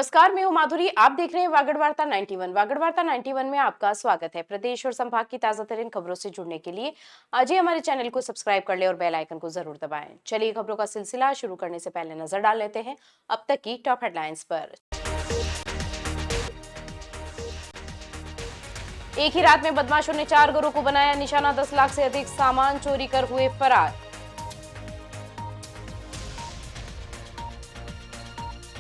नमस्कार, मैं हूं माधुरी। आप देख रहे हैं वागड़ वार्ता 91। वागड़ वार्ता 91 में आपका स्वागत है। प्रदेश और संभाग की ताजा तरीन खबरों से जुड़ने के लिए आज ही हमारे चैनल को सब्सक्राइब कर ले और बेल आइकन को जरूर दबाएं। चलिए खबरों का सिलसिला शुरू करने से पहले नजर डाल लेते हैं अब तक की टॉप हेडलाइंस पर। एक ही रात में बदमाशों ने 4 घरों को बनाया निशाना, 10 लाख से अधिक सामान चोरी कर हुए फरार।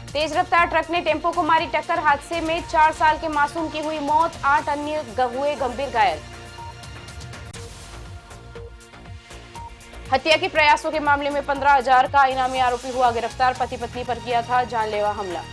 तेज रफ्तार ट्रक ने टेम्पो को मारी टक्कर, हादसे में 4 साल के मासूम की हुई मौत, 8 अन्य हुए गंभीर घायल। हत्या के प्रयासों के मामले में 15,000 का इनामी आरोपी हुआ गिरफ्तार, पति पत्नी पर किया था जानलेवा हमला।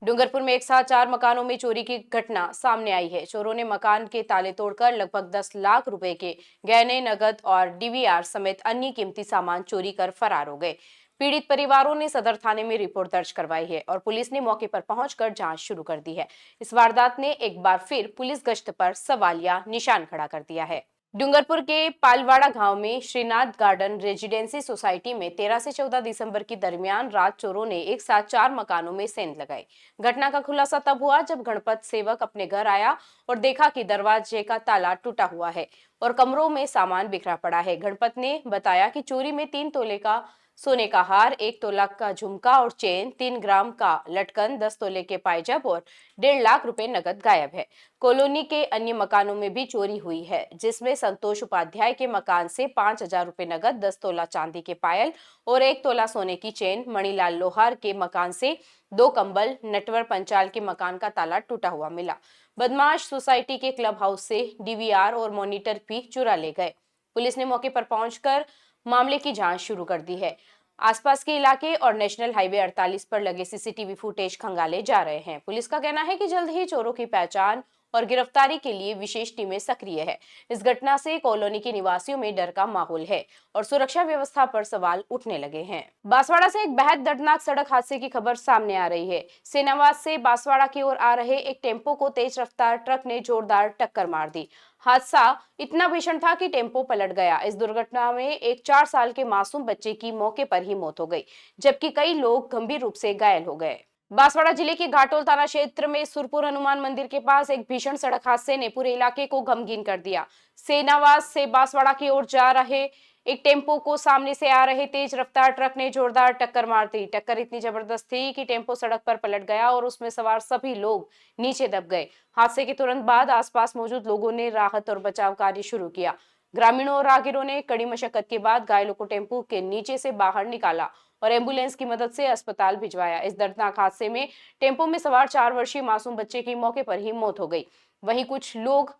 डूंगरपुर में एक साथ 4 मकानों में चोरी की घटना सामने आई है। चोरों ने मकान के ताले तोड़कर लगभग 10 लाख रुपए के गहने, नगद और डीवीआर समेत अन्य कीमती सामान चोरी कर फरार हो गए। पीड़ित परिवारों ने सदर थाने में रिपोर्ट दर्ज करवाई है और पुलिस ने मौके पर पहुंचकर जांच शुरू कर दी है। इस वारदात ने एक बार फिर पुलिस गश्त पर सवालिया निशान खड़ा कर दिया है। डूंगरपुर के पालवाड़ा गांव में श्रीनाथ गार्डन रेजिडेंसी सोसाइटी में 13 से 14 दिसंबर की दरमियान रात चोरों ने एक साथ 4 मकानों में सेंध लगाई। घटना का खुलासा तब हुआ जब गणपत सेवक अपने घर आया और देखा कि दरवाजे का ताला टूटा हुआ है और कमरों में सामान बिखरा पड़ा है। गणपत ने बताया कि चोरी में 3 तोले का सोने का हार, 1 तोला का झुमका और चेन, 3 ग्राम का लटकन, 10 तोले के पायजब और 1.5 लाख रुपए नगद गायब है। कॉलोनी के अन्य मकानों में भी चोरी हुई है, जिसमें संतोष उपाध्याय के मकान से 5,000 रुपए नगद, 10 तोला चांदी के पायल और 1 तोला सोने की चेन, मणिलाल लोहार के मकान से 2 कंबल, नटवर पंचाल के मकान का ताला टूटा हुआ मिला। बदमाश सोसाइटी के क्लब हाउस से डीवीआर और मॉनिटर भी चुरा ले गए। पुलिस ने मौके पर पहुंचकर मामले की जांच शुरू कर दी है। आसपास के इलाके और नेशनल हाईवे 48 पर लगे सीसीटीवी फुटेज खंगाले जा रहे हैं। पुलिस का कहना है कि जल्द ही चोरों की पहचान और गिरफ्तारी के लिए विशेष टीमें सक्रिय है। इस घटना से कॉलोनी के निवासियों में डर का माहौल है और सुरक्षा व्यवस्था पर सवाल उठने लगे हैं। बांसवाड़ा से एक बेहद दर्दनाक सड़क हादसे की खबर सामने आ रही है। सेनावास से बांसवाड़ा की ओर आ रहे एक टेम्पो को तेज रफ्तार ट्रक ने जोरदार टक्कर मार दी। हादसा इतना भीषण था कि टेम्पो पलट गया। इस दुर्घटना में एक 4 साल के मासूम बच्चे की मौके पर ही मौत हो गई, जबकि कई लोग गंभीर रूप से घायल हो गए। बांसवाड़ा जिले के घाटोल थाना क्षेत्र में सुरपुर हनुमान मंदिर के पास एक भीषण सड़क हादसे ने पूरे इलाके को गमगीन कर दिया। सेनावास से बांसवाड़ा की ओर जा रहे एक टेम्पो को सामने से आ रहे तेज रफ्तार ट्रक ने जोरदार टक्कर मार दी। टक्कर इतनी जबरदस्त थी कि टेम्पो सड़क पर पलट गया और उसमें सवार सभी लोग नीचे दब गए। हादसे के तुरंत बाद आसपास मौजूद लोगों ने राहत और बचाव कार्य शुरू किया। ग्रामीणों और राहगीरों ने कड़ी मशक्कत के बाद घायलों को टेम्पो के नीचे से बाहर निकाला और एम्बुलेंस की मदद से अस्पताल भिजवाया। इस दर्दनाक हादसे में टेम्पो में सवार 4 वर्षीय मासूम बच्चे की मौके पर ही मौत हो गई। वहीं कुछ लोग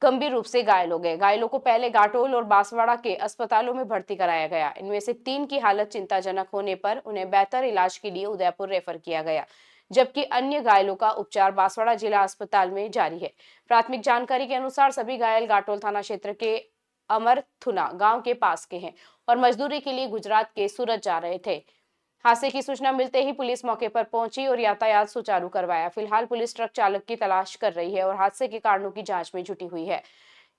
गंभीर रूप से घायल हो गए। घायलों को पहले घाटोल और बांसवाड़ा के अस्पतालों में भर्ती कराया गया। इनमें से 3 की हालत चिंताजनक होने पर उन्हें बेहतर इलाज के लिए उदयपुर रेफर किया गया, जबकि अन्य घायलों का उपचार बांसवाड़ा जिला अस्पताल में जारी है। प्राथमिक जानकारी के अनुसार सभी घायल घाटोल थाना क्षेत्र के अमरथुना गांव के पास के हैं और मजदूरी के लिए गुजरात के सूरत जा रहे थे। हादसे की सूचना मिलते ही पुलिस मौके पर पहुंची और यातायात सुचारू करवाया। फिलहाल पुलिस ट्रक चालक की तलाश कर रही है और हादसे के कारणों की जांच में जुटी हुई है।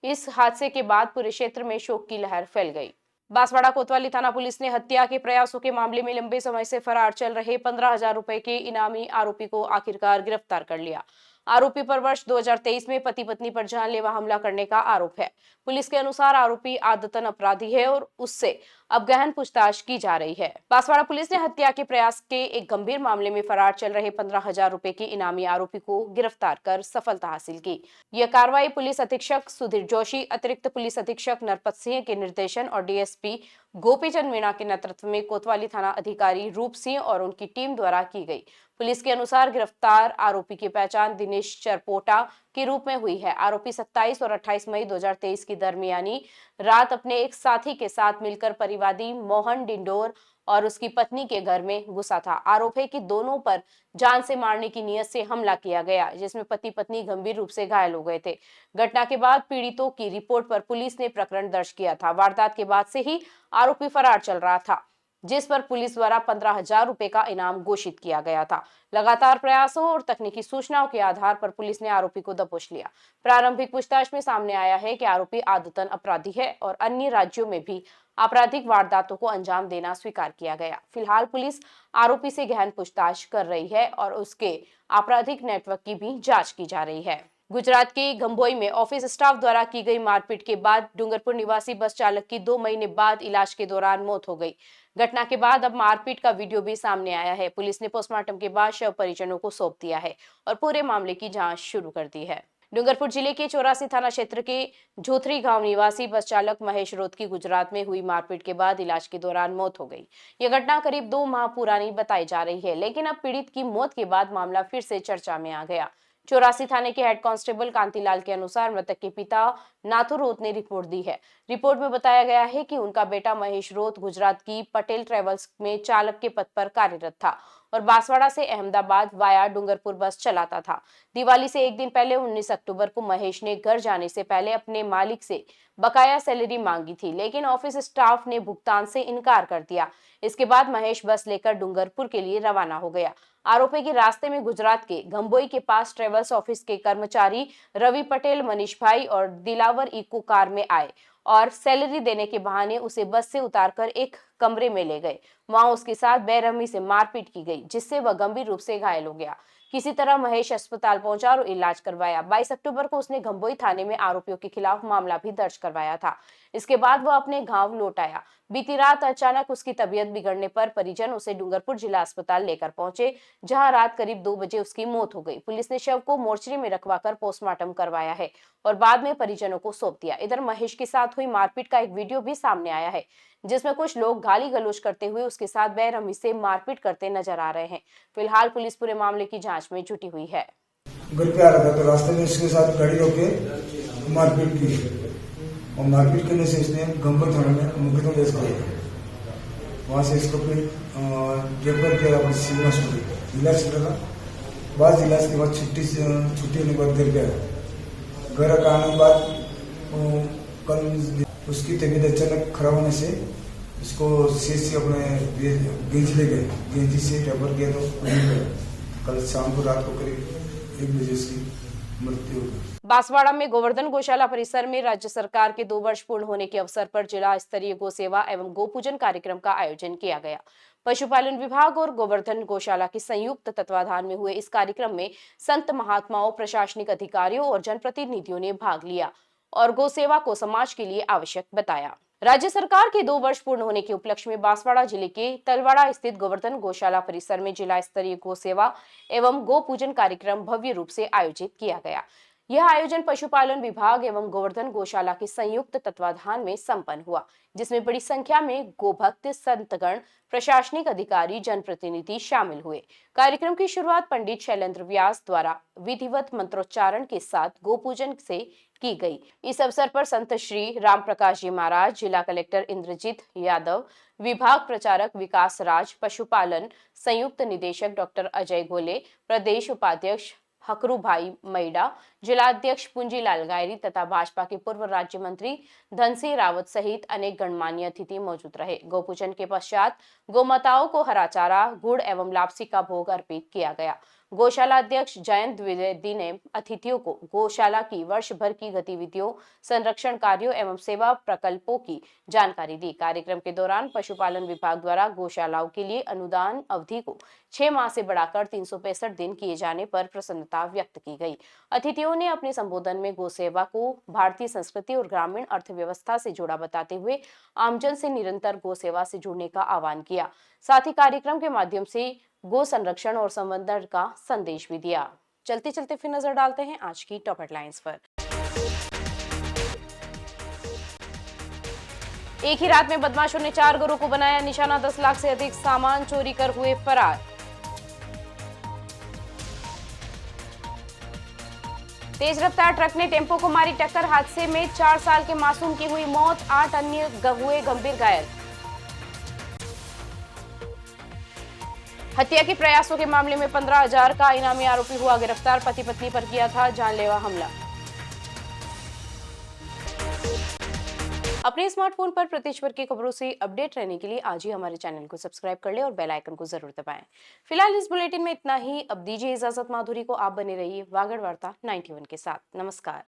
इस हादसे के बाद पूरे क्षेत्र में शोक की लहर फैल गई। बांसवाड़ा कोतवाली थाना पुलिस ने हत्या के प्रयासों के मामले में लंबे समय से फरार चल रहे 15,000 रुपए के इनामी आरोपी को आखिरकार गिरफ्तार कर लिया। आरोपी पर वर्ष 2023 में पति पत्नी पर जानलेवा हमला करने का आरोप है। पुलिस के अनुसार आरोपी आदतन अपराधी है और उससे अब गहन पूछताछ की जा रही है। बांसवाड़ा पुलिस ने हत्या के प्रयास के एक गंभीर मामले में फरार चल रहे 15,000 रुपए के इनामी आरोपी को गिरफ्तार कर सफलता हासिल की। यह कार्रवाई पुलिस अधीक्षक सुधीर जोशी, अतिरिक्त पुलिस अधीक्षक नरपत सिंह के निर्देशन और डीएसपी गोपीचंद मीणा के नेतृत्व में कोतवाली थाना अधिकारी रूप सिंह और उनकी टीम द्वारा की गई। पुलिस के अनुसार गिरफ्तार आरोपी की पहचान दिनेश चरपोटा के रूप में हुई है। आरोपी 27 और 28 मई 2023 की दरमियानी रात अपने एक साथी के साथ मिलकर परिवादी मोहन डिंडोर और उसकी पत्नी के घर में घुसा था। आरोप है कि दोनों पर जान से मारने की नीयत से हमला किया गया, जिसमें पति पत्नी गंभीर रूप से घायल हो गए थे। घटना के बाद पीड़ितों की रिपोर्ट पर पुलिस ने प्रकरण दर्ज किया था। वारदात के बाद से ही आरोपी फरार चल रहा था, जिस पर पुलिस द्वारा 15,000 रुपए का इनाम घोषित किया गया था। लगातार प्रयासों और तकनीकी सूचनाओं के आधार पर पुलिस ने आरोपी को दबोच लिया। प्रारंभिक पूछताछ में सामने आया है कि आरोपी आदतन अपराधी है और अन्य राज्यों में भी आपराधिक वारदातों को अंजाम देना स्वीकार किया गया। फिलहाल पुलिस आरोपी से गहन पूछताछ कर रही है और उसके आपराधिक नेटवर्क की भी जांच की जा रही है। गुजरात के गंभोई में ऑफिस स्टाफ द्वारा की गई मारपीट के बाद डूंगरपुर निवासी बस चालक की 2 महीने बाद इलाज के दौरान मौत हो गई। घटना के बाद अब मारपीट का वीडियो भी सामने आया है। पुलिस ने पोस्टमार्टम के बाद शव परिजनों को सौंप दिया है और पूरे मामले की जांच शुरू कर दी है। डूंगरपुर जिले के 84 थाना क्षेत्र के झोथरी गांव निवासी बस चालक महेश रोत की गुजरात में हुई मारपीट के बाद इलाज के दौरान मौत हो गई। यह घटना करीब 2 माह पुरानी बताई जा रही है, लेकिन अब पीड़ित की मौत के बाद मामला फिर से चर्चा में आ गया। 84 थाने के हेड कांस्टेबल कांतिलाल के अनुसार मृतक के पिता नाथू रोत ने रिपोर्ट दी है। रिपोर्ट में बताया गया है कि उनका बेटा महेश रोत गुजरात की पटेल ट्रेवल्स में चालक के पद पर कार्यरत था और बांसवाड़ा से अहमदाबाद वाया डूंगरपुर बस चलाता था। दिवाली से एक दिन पहले 19 अक्टूबर को महेश ने घर जाने से पहले अपने मालिक से बकाया सैलरी मांगी थी, लेकिन ऑफिस स्टाफ ने भुगतान से इनकार कर दिया। इसके बाद महेश बस लेकर डूंगरपुर के लिए रवाना हो गया। आरोपी के रास्ते में गुजरात के गंभोई के पास ट्रेवल्स ऑफिस के कर्मचारी रवि पटेल, मनीष भाई और दिलावर इको कार में आए और सैलरी देने के बहाने उसे बस से उतारकर एक कमरे में ले गए। वहां उसके साथ बेरहमी से मारपीट की गई, जिससे वह गंभीर रूप से घायल हो गया। किसी तरह महेश अस्पताल पहुंचा और इलाज करवाया। 22 अक्टूबर को उसने गंभोई थाने में आरोपियों के खिलाफ मामला भी दर्ज करवाया था। इसके बाद वह अपने गांव लौट आया। बीती रात अचानक उसकी तबीयत बिगड़ने पर परिजन उसे डूंगरपुर जिला अस्पताल लेकर पहुंचे, जहां रात करीब 2 बजे उसकी मौत हो गई। पुलिस ने शव को मोर्चरी में रखवाकर पोस्टमार्टम करवाया है और बाद में परिजनों को सौंप दिया। इधर महेश के साथ हुई मारपीट का एक वीडियो भी सामने आया है, जिसमें कुछ लोग गाली गलौज करते हुए उसके साथ बेरहमी से मारपीट करते नजर आ रहे हैं। फिलहाल पुलिस पूरे मामले की जांच में जुटी हुई है। घर पे आ रहा था तो रास्ते में इसके साथ गाड़ी रोके मारपीट की और मारपीट करने से इसने गंभीर थाना में मुकदमा दर्ज किया। वहां से इसको फिर रेफर किया अपने सिविल हॉस्पिटल, इलाज कर रहा था। बाद इलाज के बाद छुट्टी होने के बाद घर गया। घर आने के बाद कल उसकी तबीयत अचानक खराब होने से इसको सीएचसी अपने गेंजी ले गए। गेंजी से रेफर किया तो कल शाम को रात को करीब 1 बजे इसकी मृत्यु हो गई। बांसवाड़ा में गोवर्धन गौशाला परिसर में राज्य सरकार के 2 वर्ष पूर्ण होने के अवसर पर जिला स्तरीय गौ सेवा एवं गोपूजन कार्यक्रम का आयोजन किया गया। पशुपालन विभाग और गोवर्धन गौशाला के संयुक्त तत्वाधान में हुए इस कार्यक्रम में संत महात्माओं, प्रशासनिक अधिकारियों और जनप्रतिनिधियों ने भाग लिया और गौ सेवा को समाज के लिए आवश्यक बताया। राज्य सरकार के 2 वर्ष पूर्ण होने के उपलक्ष्य में बांसवाड़ा जिले के तलवाड़ा स्थित गोवर्धन गौशाला परिसर में जिला स्तरीय गौ सेवा एवं गो पूजन कार्यक्रम भव्य रूप से आयोजित किया गया। यह आयोजन पशुपालन विभाग एवं गोवर्धन गौशाला के संयुक्त तत्वाधान में संपन्न हुआ, जिसमें बड़ी संख्या में गोभक्त, संतगण, प्रशासनिक अधिकारी, जनप्रतिनिधि शामिल हुए। कार्यक्रम की शुरुआत पंडित शैलेंद्र व्यास द्वारा विधिवत मंत्रोच्चारण के साथ गोपूजन से की गई। इस अवसर पर संत श्री राम प्रकाश जी महाराज, जिला कलेक्टर इंद्रजीत यादव, विभाग प्रचारक विकास राज, पशुपालन संयुक्त निदेशक डॉक्टर अजय गोले, प्रदेश उपाध्यक्ष हकरू भाई मैडा, जिलाध्यक्ष पुंजीलाल गायरी तथा भाजपा के पूर्व राज्य मंत्री धनसिंह रावत सहित अनेक गणमान्य अतिथि मौजूद रहे। गोपूजन के पश्चात गोमाताओं को हरा चारा, गुड़ एवं लापसी का भोग अर्पित किया गया। गौशाला अध्यक्ष जयंत द्विवेदी ने अतिथियों को गौशाला की वर्ष भर की गतिविधियों, संरक्षण कार्यों एवं सेवा प्रकल्पों की जानकारी दी। कार्यक्रम के दौरान पशुपालन विभाग द्वारा गौशालाओं के लिए अनुदान अवधि को 6 माह से बढ़ाकर 365 दिन किए जाने पर प्रसन्नता व्यक्त की गई। अतिथियों ने अपने संबोधन में गौ सेवा को भारतीय संस्कृति और ग्रामीण अर्थव्यवस्था से जुड़ा बताते हुए आमजन से निरंतर गौ सेवा से जुड़ने का आह्वान किया। साथ ही कार्यक्रम के माध्यम से गो संरक्षण और संवर्धन का संदेश भी दिया। चलते चलते फिर नजर डालते हैं आज की टॉप हेडलाइंस पर। एक ही रात में बदमाशों ने 4 घरों को बनाया निशाना, 10 लाख से अधिक सामान चोरी कर हुए फरार। तेज रफ्तार ट्रक ने टेम्पो को मारी टक्कर, हादसे में 4 साल के मासूम की हुई मौत, 8 अन्य हुए गंभीर घायल। हत्या के प्रयासों के मामले में 15,000 का इनामी आरोपी हुआ गिरफ्तार, पति पत्नी पर किया था जानलेवा हमला। अपने स्मार्टफोन पर प्रदेशभर की खबरों से अपडेट रहने के लिए आज ही हमारे चैनल को सब्सक्राइब कर ले और बेल आइकन को जरूर दबाएं। फिलहाल इस बुलेटिन में इतना ही। अब दीजिए इजाजत, माधुरी को आप बने रहिए वागड़ वार्ता 91 के साथ। नमस्कार।